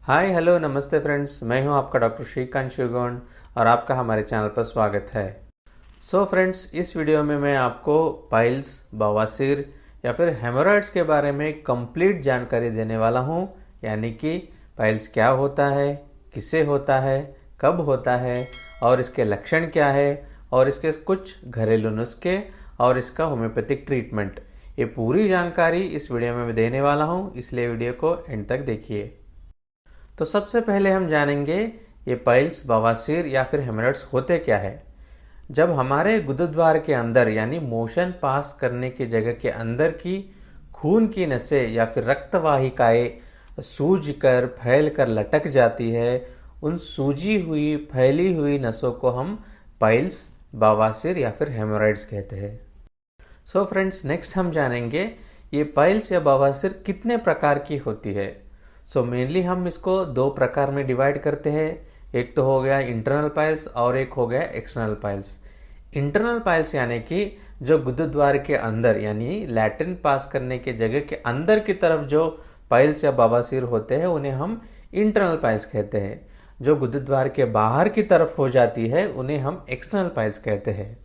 Hi hello नमस्ते friends, मैं हूं आपका डॉक्टर श्रीकांत शिवगौंड और आपका हमारे चैनल पर स्वागत है। फ्रेंड्स, इस वीडियो में मैं आपको पाइल्स, बवासीर या फिर हेमोरॉइड्स के बारे में कंप्लीट जानकारी देने वाला हूं। यानी कि पाइल्स क्या होता है, किसे होता है, कब होता है और इसके लक्षण क्या है और इसके कुछ घरेलू नुस्खे और इसका होम्योपैथिक ट्रीटमेंट। ये पूरी जानकारी इस वीडियो में मैं देने वाला हूँ, इसलिए वीडियो को एंड तक देखिए। तो सबसे पहले हम जानेंगे ये पाइल्स, बवासीर या फिर हेमोरॉइड्स होते क्या है। जब हमारे गुदद्वार के अंदर यानी मोशन पास करने की जगह के अंदर की खून की नसें या फिर रक्तवाहिकाएं सूज कर फैल कर लटक जाती है, उन सूजी हुई फैली हुई नसों को हम पाइल्स, बवासीर या फिर हेमोरॉइड्स कहते हैं। फ्रेंड्स, नेक्स्ट हम जानेंगे ये पाइल्स या बवासीर कितने प्रकार की होती है। मेनली हम इसको दो प्रकार में डिवाइड करते हैं। एक तो हो गया इंटरनल पाइल्स और एक हो गया एक्सटर्नल पाइल्स। इंटरनल पाइल्स यानी कि जो गुदद्वार के अंदर यानी लैट्रिन पास करने के जगह के अंदर की तरफ जो पाइल्स या बवासीर होते हैं उन्हें हम इंटरनल पाइल्स कहते हैं। जो गुदद्वार के बाहर की तरफ हो जाती है उन्हें हम एक्सटर्नल पाइल्स कहते हैं।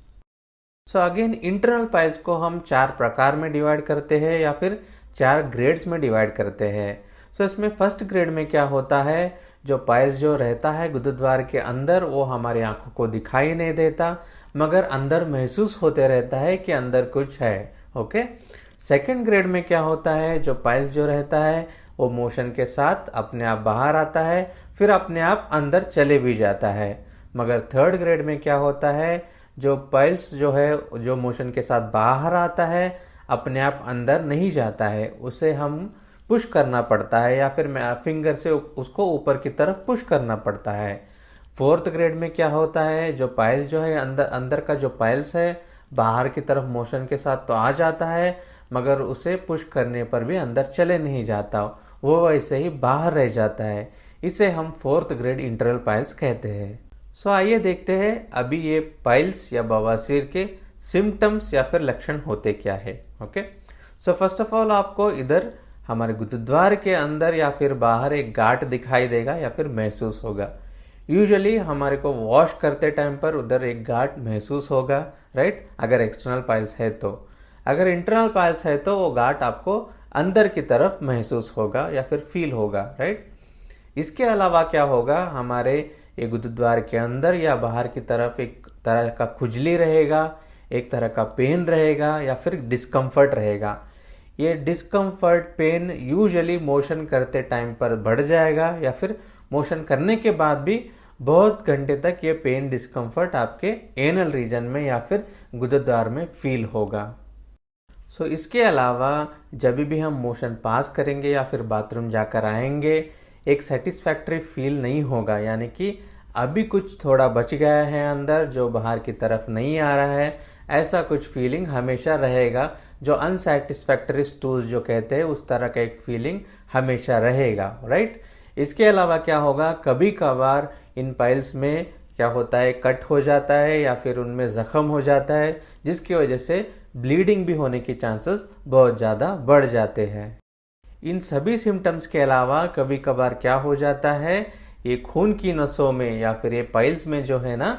अगेन इंटरनल पाइल्स को हम चार प्रकार में डिवाइड करते हैं या फिर चार ग्रेड्स में डिवाइड करते हैं। इसमें फर्स्ट ग्रेड में क्या होता है, जो पाइल्स जो रहता है गुदद्वार के अंदर वो हमारी आंखों को दिखाई नहीं देता, मगर अंदर महसूस होते रहता है कि अंदर कुछ है। ओके। सेकंड ग्रेड में क्या होता है, जो पाइल्स जो रहता है वो मोशन के साथ अपने आप बाहर आता है, फिर अपने आप अंदर चले भी जाता है। मगर थर्ड ग्रेड में क्या होता है, जो पाइल्स जो है जो मोशन के साथ बाहर आता है अपने आप अंदर नहीं जाता है, उसे हम पुश करना पड़ता है या फिर फिंगर से उसको ऊपर की तरफ पुश करना पड़ता है। फोर्थ ग्रेड में क्या होता है, जो पाइल्स जो है अंदर का जो पाइल्स है बाहर की तरफ मोशन के साथ तो आ जाता है, मगर उसे पुश करने पर भी अंदर चले नहीं जाता, वो वैसे ही बाहर रह जाता है। इसे हम फोर्थ ग्रेड इंटरनल पाइल्स कहते हैं। आइए देखते हैं अभी ये पाइल्स या बवासीर के सिम्टम्स या फिर लक्षण होते क्या है। ओके। फर्स्ट ऑफ ऑल आपको इधर हमारे गुदद्वार के अंदर या फिर बाहर एक गांठ दिखाई देगा या फिर महसूस होगा। यूजुअली हमारे को वॉश करते टाइम पर उधर एक गांठ महसूस होगा, राइट, अगर एक्सटर्नल पाइल्स है तो। अगर इंटरनल पाइल्स है तो वो गांठ आपको अंदर की तरफ महसूस होगा या फिर फील होगा, राइट। इसके अलावा क्या होगा, हमारे ये गुदद्वार के अंदर या बाहर की तरफ एक तरह का खुजली रहेगा, एक तरह का पेन रहेगा या फिर डिस्कम्फर्ट रहेगा। ये डिस्कम्फर्ट पेन यूजुअली मोशन करते टाइम पर बढ़ जाएगा या फिर मोशन करने के बाद भी बहुत घंटे तक ये पेन डिस्कम्फर्ट आपके एनल रीजन में या फिर गुदद्वार में फील होगा। इसके अलावा जब भी हम मोशन पास करेंगे या फिर बाथरूम जाकर आएंगे एक सेटिस्फैक्टरी फील नहीं होगा, यानी कि अभी कुछ थोड़ा बच गया है अंदर जो बाहर की तरफ नहीं आ रहा है, ऐसा कुछ फीलिंग हमेशा रहेगा। जो अनसेटिस्फैक्टरी स्टूल जो कहते हैं उस तरह का एक फीलिंग हमेशा रहेगा, राइट। इसके अलावा क्या होगा, कभी कभार इन पाइल्स में क्या होता है, कट हो जाता है या फिर उनमें जख्म हो जाता है, जिसकी वजह से ब्लीडिंग भी होने के चांसेस बहुत ज़्यादा बढ़ जाते हैं। इन सभी सिम्टम्स के अलावा कभी कभार क्या हो जाता है, ये खून की नसों में या फिर ये पाइल्स में जो है ना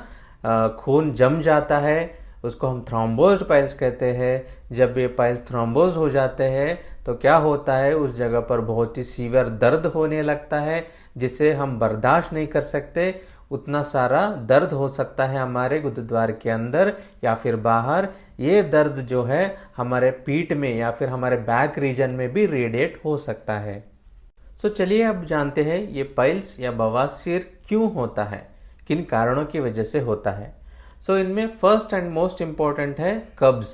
खून जम जाता है, उसको हम थ्रोम्बोज्ड पाइल्स कहते हैं। जब ये पाइल्स थ्रोम्बोज हो जाते हैं तो क्या होता है, उस जगह पर बहुत ही सीवियर दर्द होने लगता है जिसे हम बर्दाश्त नहीं कर सकते। उतना सारा दर्द हो सकता है हमारे गुदद्वार के अंदर या फिर बाहर। ये दर्द जो है हमारे पीठ में या फिर हमारे बैक रीजन में भी रेडिएट हो सकता है। चलिए अब जानते हैं ये पाइल्स या बवासीर क्यों होता है, किन कारणों की वजह से होता है। इनमें फर्स्ट एंड मोस्ट इंपॉर्टेंट है कब्ज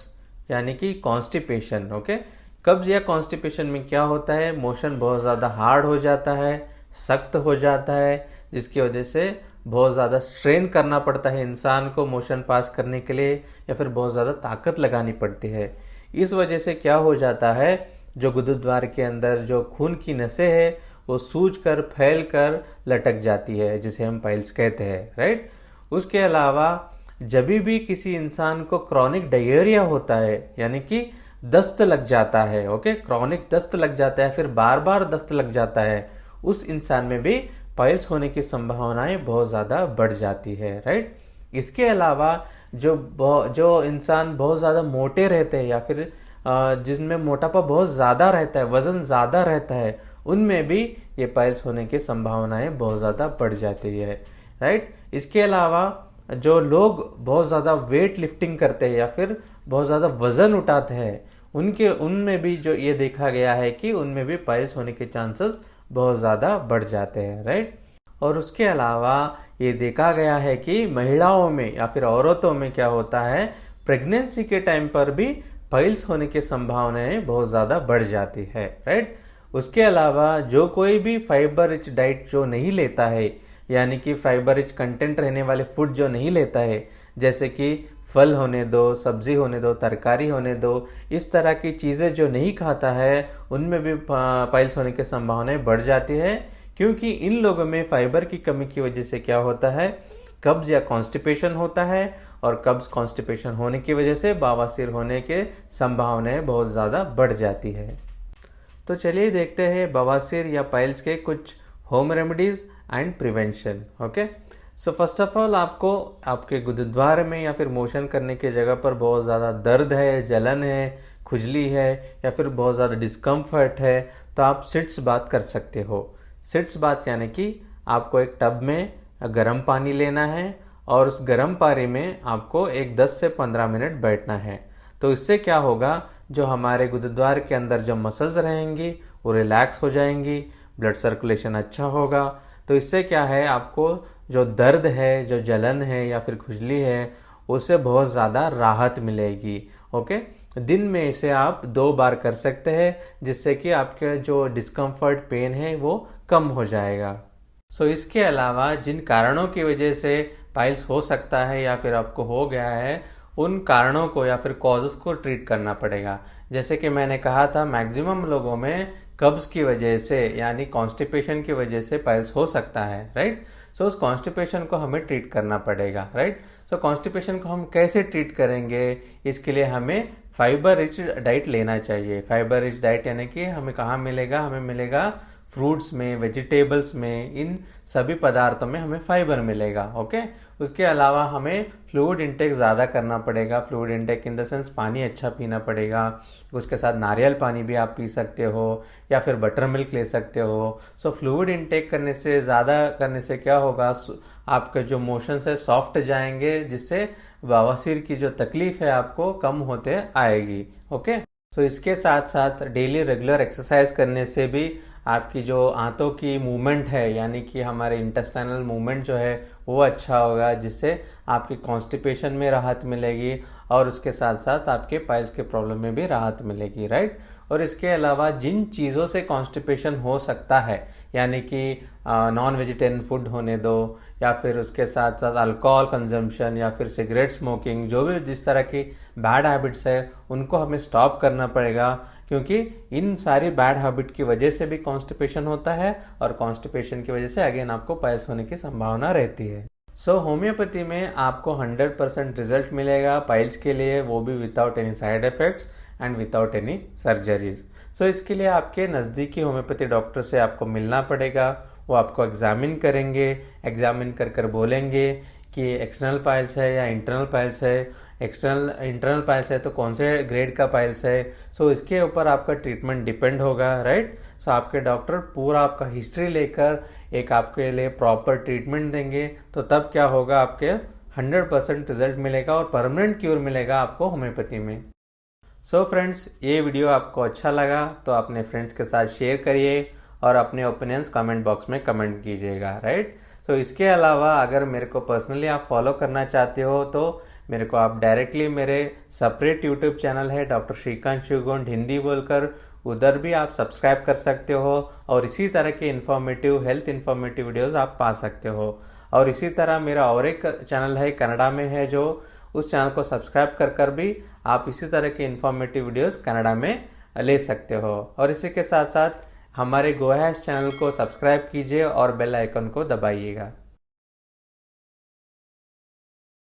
यानी कि कॉन्स्टिपेशन। ओके। कब्ज या कॉन्स्टिपेशन में क्या होता है, मोशन बहुत ज़्यादा हार्ड हो जाता है, सख्त हो जाता है, जिसकी वजह से बहुत ज़्यादा स्ट्रेन करना पड़ता है इंसान को मोशन पास करने के लिए या फिर बहुत ज़्यादा ताकत लगानी पड़ती है। इस वजह से क्या हो जाता है, जो गुदद्वार के अंदर जो खून की नसें है वो सूज कर फैल कर लटक जाती है, जिसे हम पाइल्स कहते हैं, राइट। उसके अलावा जब भी किसी इंसान को क्रॉनिक डायरिया होता है यानी कि दस्त लग जाता है, ओके, क्रॉनिक दस्त लग जाता है, फिर बार बार दस्त लग जाता है, उस इंसान में भी पाइल्स होने की संभावनाएं बहुत ज़्यादा बढ़ जाती है, राइट। इसके अलावा जो इंसान बहुत ज़्यादा मोटे रहते हैं या फिर जिनमें मोटापा बहुत ज़्यादा रहता है, वजन ज़्यादा रहता है, उनमें भी ये पाइल्स होने की संभावनाएं बहुत ज़्यादा बढ़ जाती है, राइट। इसके अलावा जो लोग बहुत ज़्यादा वेट लिफ्टिंग करते हैं या फिर बहुत ज़्यादा वजन उठाते हैं, उनमें भी जो ये देखा गया है कि उनमें भी पाइल्स होने के चांसेस बहुत ज़्यादा बढ़ जाते हैं, राइट। और उसके अलावा ये देखा गया है कि महिलाओं में या फिर औरतों में क्या होता है, प्रेगनेंसी के टाइम पर भी पाइल्स होने की संभावनाएं बहुत ज़्यादा बढ़ जाती है, राइट। उसके अलावा जो कोई भी फाइबर रिच डाइट जो नहीं लेता है, यानी कि फाइबर रिच कंटेंट रहने वाले फूड जो नहीं लेता है, जैसे कि फल होने दो, सब्जी होने दो, तरकारी होने दो, इस तरह की चीज़ें जो नहीं खाता है, उनमें भी पाइल्स होने की संभावनाएं बढ़ जाती है, क्योंकि इन लोगों में फाइबर की कमी की वजह से क्या होता है, कब्ज या कॉन्स्टिपेशन होता है, और कब्ज कॉन्स्टिपेशन होने की वजह से बवासीर होने के संभावनाएं बहुत ज़्यादा बढ़ जाती है। तो चलिए देखते हैं बवासीर या पाइल्स के कुछ home remedies and prevention. Okay, so first of all आपको आपके गुरुद्वार में या फिर मोशन करने की जगह पर बहुत ज़्यादा दर्द है, जलन है, खुजली है या फिर बहुत ज़्यादा डिस्कम्फर्ट है, तो आप सिट्स बाथ कर सकते हो। सिट्स बाथ यानी कि आपको एक टब में गर्म पानी लेना है और उस गर्म पानी में आपको एक 10 से 15 मिनट बैठना है। तो इससे क्या होगा, जो हमारे गुरुद्वार के अंदर जो मसल्स रहेंगी वो रिलैक्स हो जाएंगी, ब्लड सर्कुलेशन अच्छा होगा। तो इससे क्या है, आपको जो दर्द है, जो जलन है या फिर खुजली है, उससे बहुत ज़्यादा राहत मिलेगी। ओके, दिन में इसे आप 2 बार कर सकते हैं, जिससे कि आपके जो डिस्कम्फर्ट पेन है वो कम हो जाएगा। सो इसके अलावा जिन कारणों की वजह से पाइल्स हो सकता है या फिर आपको हो गया है, उन कारणों को या फिर कॉजेस को ट्रीट करना पड़ेगा। जैसे कि मैंने कहा था, मैक्सिमम लोगों में कब्ज की वजह से यानी कॉन्स्टिपेशन की वजह से पाइल्स हो सकता है, राइट। सो उस कॉन्स्टिपेशन को हमें ट्रीट करना पड़ेगा, राइट। सो कॉन्स्टिपेशन को हम कैसे ट्रीट करेंगे, इसके लिए हमें फाइबर रिच डाइट लेना चाहिए। फाइबर रिच डाइट यानी कि हमें कहाँ मिलेगा, हमें मिलेगा फ्रूट्स में, वेजिटेबल्स में, इन सभी पदार्थों में हमें फाइबर मिलेगा। ओके, उसके अलावा हमें फ्लूइड इंटेक ज़्यादा करना पड़ेगा। Fluid intake in the sense पानी अच्छा पीना पड़ेगा। उसके साथ नारियल पानी भी आप पी सकते हो या फिर बटर मिल्क ले सकते हो। सो फ्लूइड इंटेक करने से ज़्यादा करने से क्या होगा, आपके जो मोशंस है सॉफ्ट जाएंगे, जिससे बवासीर की जो तकलीफ है आपको कम होते आएगी। ओके, तो इसके साथ साथ डेली रेगुलर एक्सरसाइज करने से भी आपकी जो आंतों की मूवमेंट है, यानी कि हमारे इंटेस्टाइनल मूवमेंट जो है वो अच्छा होगा, जिससे आपकी कॉन्स्टिपेशन में राहत मिलेगी और उसके साथ साथ आपके पाइल्स के प्रॉब्लम में भी राहत मिलेगी, राइट। और इसके अलावा जिन चीज़ों से कॉन्स्टिपेशन हो सकता है, यानी कि नॉन वेजिटेरियन फूड होने दो या फिर उसके साथ साथ अल्कोहल कंजम्पशन या फिर सिगरेट स्मोकिंग, जो भी जिस तरह की बैड हैबिट्स है उनको हमें स्टॉप करना पड़ेगा, क्योंकि इन सारी बैड हैबिट की वजह से भी कॉन्स्टिपेशन होता है और कॉन्स्टिपेशन की वजह से अगेन आपको पाइल्स होने की संभावना रहती है। सो होम्योपैथी में आपको 100% रिजल्ट मिलेगा पाइल्स के लिए, वो भी without any side effects and without any surgeries. So इसके लिए आपके नज़दीकी होम्योपैथी डॉक्टर से आपको मिलना पड़ेगा। वो आपको एग्जामिन करेंगे, एग्जामिन कर बोलेंगे कि एक्सटर्नल पाइल्स है या इंटरनल पाइल्स है। इंटरनल पाइल्स है तो कौन से ग्रेड का पाइल्स है, सो इसके ऊपर आपका ट्रीटमेंट डिपेंड होगा, राइट। सो आपके डॉक्टर पूरा आपका हिस्ट्री लेकर एक आपके लिए प्रॉपर ट्रीटमेंट देंगे, तो तब क्या होगा, आपके 100% रिजल्ट मिलेगा और परमानेंट क्योर मिलेगा आपको होम्योपैथी में। सो फ्रेंड्स, ये वीडियो आपको अच्छा लगा तो अपने फ्रेंड्स के साथ शेयर करिए और अपने ओपिनियंस कमेंट बॉक्स में कमेंट कीजिएगा, राइट। सो इसके अलावा अगर मेरे को पर्सनली आप फॉलो करना चाहते हो तो मेरे को आप डायरेक्टली मेरे सेपरेट यूट्यूब चैनल है डॉक्टर श्रीकांत शिवगोंड हिंदी बोलकर, उधर भी आप सब्सक्राइब कर सकते हो और इसी तरह के इन्फॉर्मेटिव हेल्थ इन्फॉर्मेटिव वीडियोस आप पा सकते हो। और इसी तरह मेरा और एक चैनल है कन्नड़ा में है, जो उस चैनल को सब्सक्राइब कर भी आप इसी तरह के इन्फॉर्मेटिव वीडियोस कन्नड़ा में ले सकते हो। और इसी के साथ साथ हमारे गो हैश चैनल को सब्सक्राइब कीजिए और बेल आइकन को दबाइएगा।